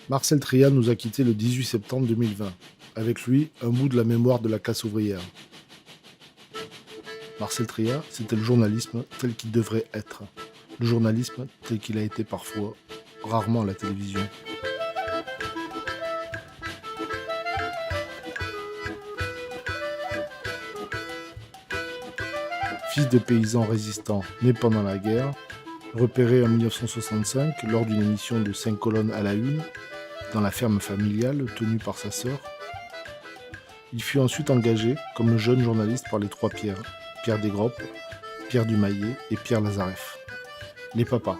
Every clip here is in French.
Marcel Tria nous a quittés le 18 septembre 2020. Avec lui, un bout de la mémoire de la classe ouvrière. Marcel Tria, c'était le journalisme tel qu'il devrait être. Le journalisme tel qu'il a été parfois, rarement à la télévision. Fils de paysan résistant né pendant la guerre, repéré en 1965 lors d'une émission de 5 colonnes à la une, dans la ferme familiale tenue par sa sœur, il fut ensuite engagé comme jeune journaliste par les trois Pierres, Pierre Desgroppes, Pierre Dumaillet et Pierre Lazareff. Les papas.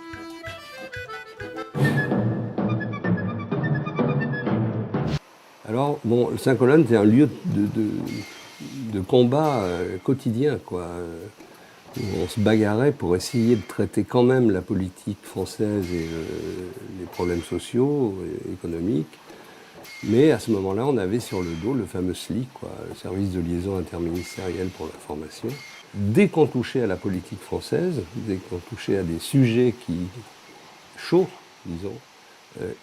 Alors, bon, le Saint-Colonne, c'est un lieu de combat quotidien, quoi. Où on se bagarrait pour essayer de traiter quand même la politique française et les problèmes sociaux et économiques. Mais à ce moment-là, on avait sur le dos le fameux SLIC, quoi, le service de liaison interministériel pour l'information. Dès qu'on touchait à la politique française, dès qu'on touchait à des sujets chauds, disons,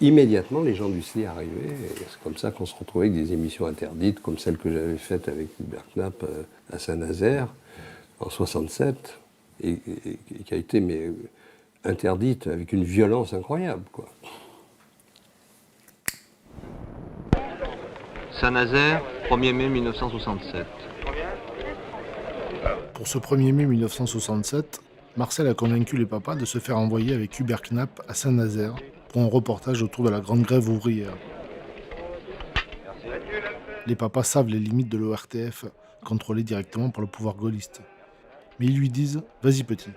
immédiatement les gens du SLI arrivaient. Et c'est comme ça qu'on se retrouvait avec des émissions interdites, comme celle que j'avais faite avec Hubert Knapp à Saint-Nazaire en 67, et qui a été interdite avec une violence incroyable, quoi. Saint-Nazaire, 1er mai 1967. Pour ce 1er mai 1967, Marcel a convaincu les papas de se faire envoyer avec Hubert Knapp à Saint-Nazaire pour un reportage autour de la grande grève ouvrière. Les papas savent les limites de l'ORTF, contrôlée directement par le pouvoir gaulliste. Mais ils lui disent « Vas-y petit,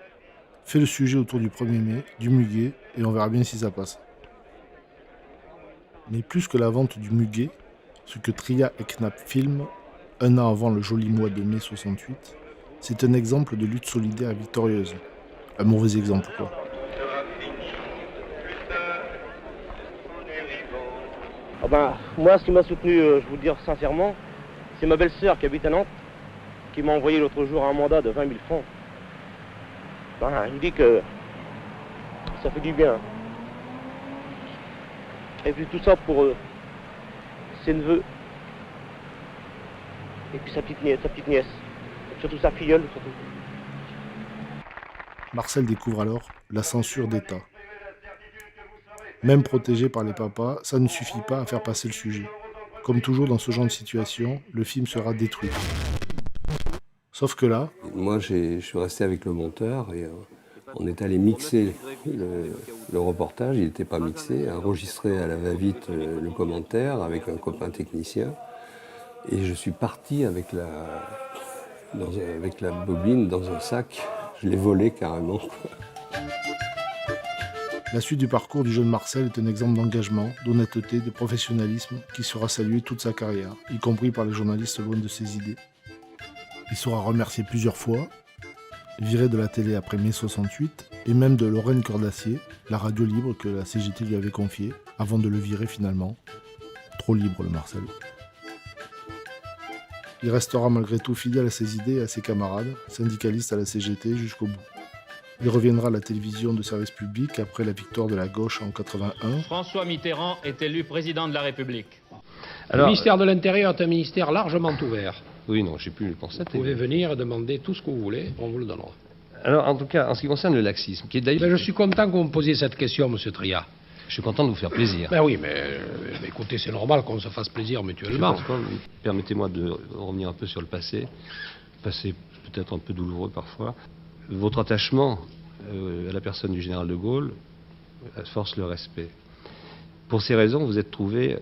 fais le sujet autour du 1er mai, du muguet, et on verra bien si ça passe. » Mais plus que la vente du muguet, ce que Tria et Knapp filment, un an avant le joli mois de mai 68, c'est un exemple de lutte solidaire et victorieuse. Un mauvais exemple, quoi. Ah ben, moi, ce qui m'a soutenu, je vous le dire sincèrement, c'est ma belle-sœur qui habite à Nantes, qui m'a envoyé l'autre jour un mandat de 20 000 francs. Ben, il dit que ça fait du bien. Et puis tout ça pour ses neveux. Et puis sa petite nièce. Surtout sa filleule, surtout. Marcel découvre alors la censure d'État. Même protégé par les papas, ça ne suffit pas à faire passer le sujet. Comme toujours dans ce genre de situation, le film sera détruit. Sauf que là... Moi, je suis resté avec le monteur et on est allé mixer le reportage. Il n'était pas mixé, enregistrer à la va-vite le commentaire avec un copain technicien. Et je suis parti avec la bobine dans un sac. Je l'ai volé carrément. La suite du parcours du jeune Marcel est un exemple d'engagement, d'honnêteté, de professionnalisme qui sera salué toute sa carrière, y compris par les journalistes loin de ses idées. Il sera remercié plusieurs fois, viré de la télé après mai 68, et même de Lorraine Cœur d'Acier, la radio libre que la CGT lui avait confiée, avant de le virer finalement. Trop libre le Marcel. Il restera malgré tout fidèle à ses idées et à ses camarades, syndicalistes à la CGT jusqu'au bout. Il reviendra à la télévision de service public après la victoire de la gauche en 81. François Mitterrand est élu président de la République. Alors, le ministère de l'Intérieur est un ministère largement ouvert. Oui, non, j'ai pu le constater. Vous pouvez venir et demander tout ce que vous voulez, on vous le donnera. Alors, en tout cas, en ce qui concerne le laxisme, qui est d'ailleurs... Je suis content que vous me posiez cette question, monsieur Tria. Je suis content de vous faire plaisir. Ben oui, mais écoutez, c'est normal qu'on se fasse plaisir mutuellement. Permettez-moi de revenir un peu sur le passé peut-être un peu douloureux parfois. Votre attachement à la personne du général de Gaulle force le respect. Pour ces raisons, vous êtes trouvé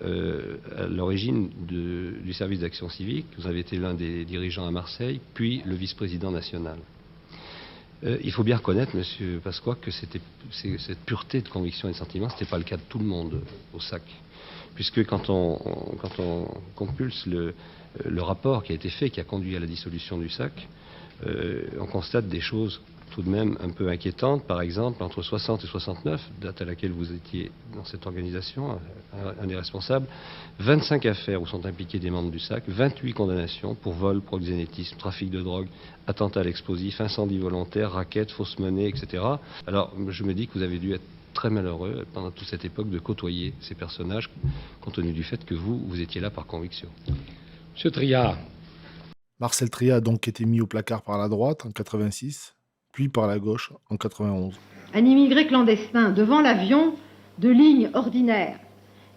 à l'origine du service d'action civique. Vous avez été l'un des dirigeants à Marseille, puis le vice-président national. Il faut bien reconnaître, monsieur Pasqua, que cette pureté de conviction et de sentiment, ce n'était pas le cas de tout le monde au SAC. Puisque quand on compulse le rapport qui a été fait, qui a conduit à la dissolution du SAC, on constate des choses tout de même un peu inquiétantes. Par exemple, entre 60 et 69, date à laquelle vous étiez dans cette organisation, un des responsables, 25 affaires où sont impliqués des membres du SAC, 28 condamnations pour vol, proxénétisme, trafic de drogue, attentat à l'explosif, incendie volontaire, racket, fausse monnaie, etc. Alors, je me dis que vous avez dû être très malheureux pendant toute cette époque de côtoyer ces personnages, compte tenu du fait que vous étiez là par conviction. Monsieur Triard, Marcel Triat a donc été mis au placard par la droite en 86, puis par la gauche en 91. Un immigré clandestin devant l'avion de ligne ordinaire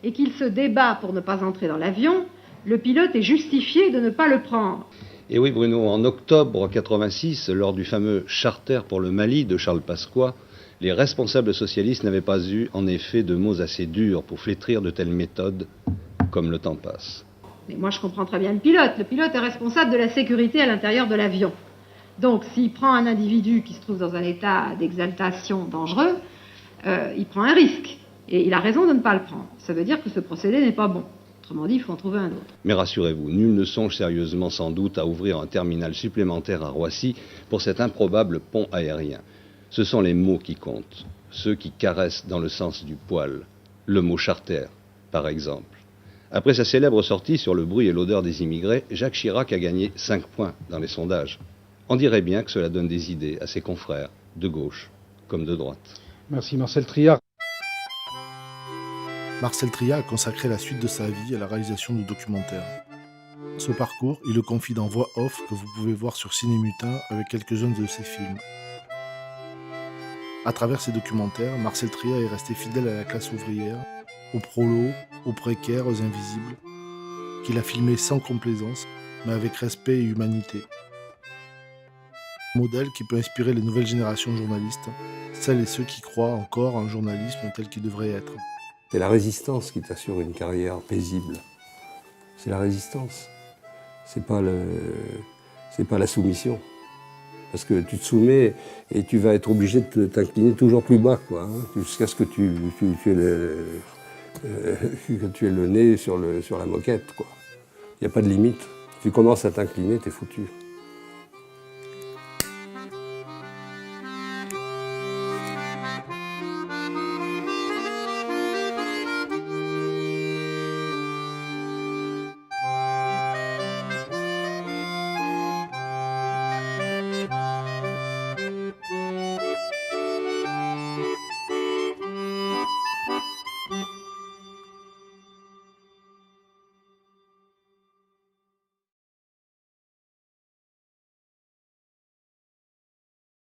et qu'il se débat pour ne pas entrer dans l'avion, le pilote est justifié de ne pas le prendre. Et oui Bruno, en octobre 86, lors du fameux charter pour le Mali de Charles Pasqua, les responsables socialistes n'avaient pas eu en effet de mots assez durs pour flétrir de telles méthodes comme le temps passe. Mais moi je comprends très bien le pilote. Le pilote est responsable de la sécurité à l'intérieur de l'avion. Donc s'il prend un individu qui se trouve dans un état d'exaltation dangereux, il prend un risque. Et il a raison de ne pas le prendre. Ça veut dire que ce procédé n'est pas bon. Autrement dit, il faut en trouver un autre. Mais rassurez-vous, nul ne songe sérieusement sans doute à ouvrir un terminal supplémentaire à Roissy pour cet improbable pont aérien. Ce sont les mots qui comptent, ceux qui caressent dans le sens du poil. Le mot charter, par exemple. Après sa célèbre sortie sur le bruit et l'odeur des immigrés, Jacques Chirac a gagné 5 points dans les sondages. On dirait bien que cela donne des idées à ses confrères, de gauche comme de droite. merci Marcel Triard. Marcel Triat a consacré la suite de sa vie à la réalisation de documentaires. Ce parcours, il le confie dans Voix Off que vous pouvez voir sur Ciné Mutin avec quelques-uns de ses films. À travers ces documentaires, Marcel Triat est resté fidèle à la classe ouvrière, aux prolos, aux précaires, aux invisibles, qu'il a filmé sans complaisance, mais avec respect et humanité. Un modèle qui peut inspirer les nouvelles générations de journalistes, celles et ceux qui croient encore en un journalisme tel qu'il devrait être. C'est la résistance qui t'assure une carrière paisible. C'est la résistance. C'est pas la soumission. Parce que tu te soumets et tu vas être obligé de t'incliner toujours plus bas, quoi, hein, jusqu'à ce que tu aies le nez sur la moquette, quoi. Il n'y a pas de limite. Tu commences à t'incliner, t'es foutu.